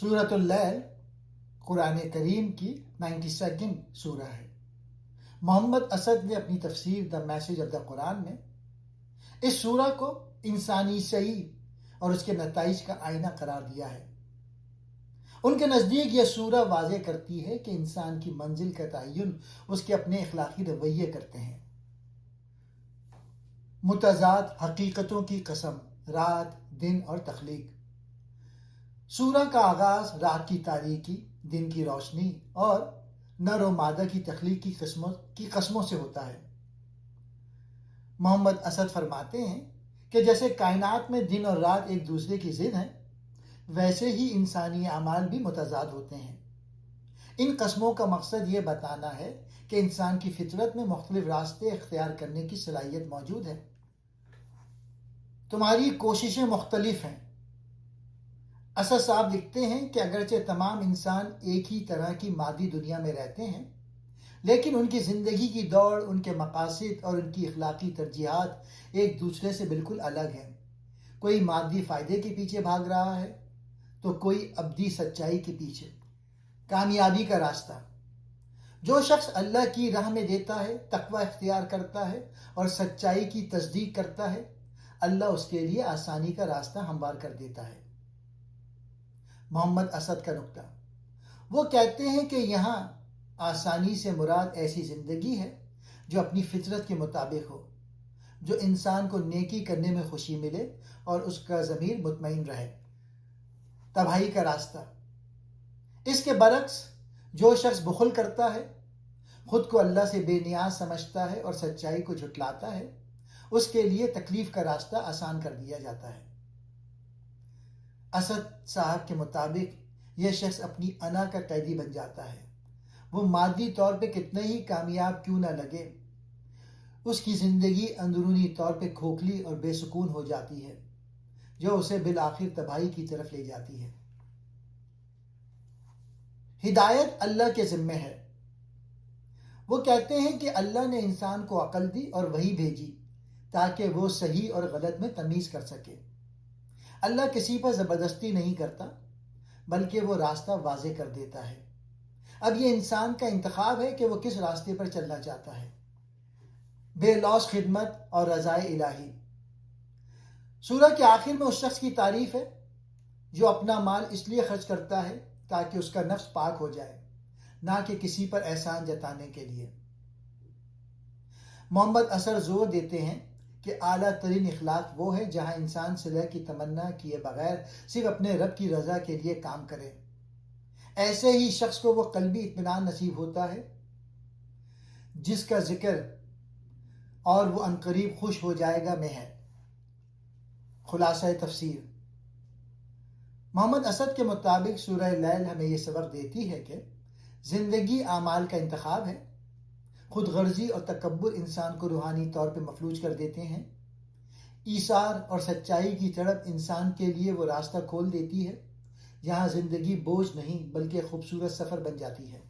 سورۃ اللیل قرآن کریم کی 92 سورہ ہے۔ محمد اسد نے اپنی تفسیر دا میسج آف دا قرآن میں اس سورہ کو انسانی سعی اور اس کے نتائج کا آئینہ قرار دیا ہے۔ ان کے نزدیک یہ سورہ واضح کرتی ہے کہ انسان کی منزل کا تعین اس کے اپنے اخلاقی رویے کرتے ہیں۔ متضاد حقیقتوں کی قسم، رات، دن اور تخلیق۔ سورہ کا آغاز رات کی تاریکی، دن کی روشنی اور نر و مادہ کی تخلیق کی قسموں سے ہوتا ہے۔ محمد اسد فرماتے ہیں کہ جیسے کائنات میں دن اور رات ایک دوسرے کی ضد ہیں، ویسے ہی انسانی اعمال بھی متضاد ہوتے ہیں۔ ان قسموں کا مقصد یہ بتانا ہے کہ انسان کی فطرت میں مختلف راستے اختیار کرنے کی صلاحیت موجود ہے۔ تمہاری کوششیں مختلف ہیں۔ اسد صاحب لکھتے ہیں کہ اگرچہ تمام انسان ایک ہی طرح کی مادی دنیا میں رہتے ہیں، لیکن ان کی زندگی کی دوڑ، ان کے مقاصد اور ان کی اخلاقی ترجیحات ایک دوسرے سے بالکل الگ ہیں۔ کوئی مادی فائدے کے پیچھے بھاگ رہا ہے تو کوئی ابدی سچائی کے پیچھے۔ کامیابی کا راستہ۔ جو شخص اللہ کی راہ میں دیتا ہے، تقوی اختیار کرتا ہے اور سچائی کی تصدیق کرتا ہے، اللہ اس کے لیے آسانی کا راستہ ہموار کر دیتا ہے۔ محمد اسد کا نکتہ۔ وہ کہتے ہیں کہ یہاں آسانی سے مراد ایسی زندگی ہے جو اپنی فطرت کے مطابق ہو، جو انسان کو نیکی کرنے میں خوشی ملے اور اس کا ضمیر مطمئن رہے۔ تباہی کا راستہ۔ اس کے برعکس جو شخص بخل کرتا ہے، خود کو اللہ سے بے نیاز سمجھتا ہے اور سچائی کو جھٹلاتا ہے، اس کے لیے تکلیف کا راستہ آسان کر دیا جاتا ہے۔ اسد صاحب کے مطابق یہ شخص اپنی انا کا قیدی بن جاتا ہے۔ وہ مادی طور پہ کتنے ہی کامیاب کیوں نہ لگے، اس کی زندگی اندرونی طور پہ کھوکھلی اور بے سکون ہو جاتی ہے، جو اسے بالآخر تباہی کی طرف لے جاتی ہے۔ ہدایت اللہ کے ذمے ہے۔ وہ کہتے ہیں کہ اللہ نے انسان کو عقل دی اور وحی بھیجی تاکہ وہ صحیح اور غلط میں تمیز کر سکے۔ اللہ کسی پر زبردستی نہیں کرتا، بلکہ وہ راستہ واضح کر دیتا ہے۔ اب یہ انسان کا انتخاب ہے کہ وہ کس راستے پر چلنا چاہتا ہے۔ بے لوث خدمت اور رضائے الہی۔ سورہ کے آخر میں اس شخص کی تعریف ہے جو اپنا مال اس لیے خرچ کرتا ہے تاکہ اس کا نفس پاک ہو جائے، نہ کہ کسی پر احسان جتانے کے لیے۔ محمد اسد زور دیتے ہیں کہ اعلیٰ ترین اخلاق وہ ہے جہاں انسان صلح کی تمنا کیے بغیر صرف اپنے رب کی رضا کے لیے کام کرے۔ ایسے ہی شخص کو وہ قلبی اطمینان نصیب ہوتا ہے جس کا ذکر اور وہ عنقریب خوش ہو جائے گا میں ہے۔ خلاصہ تفسیر۔ محمد اسد کے مطابق سورہ لیل ہمیں یہ سبق دیتی ہے کہ زندگی اعمال کا انتخاب ہے۔ خود غرضی اور تکبر انسان کو روحانی طور پہ مفلوج کر دیتے ہیں۔ ایثار اور سچائی کی طرف انسان کے لیے وہ راستہ کھول دیتی ہے جہاں زندگی بوجھ نہیں بلکہ خوبصورت سفر بن جاتی ہے۔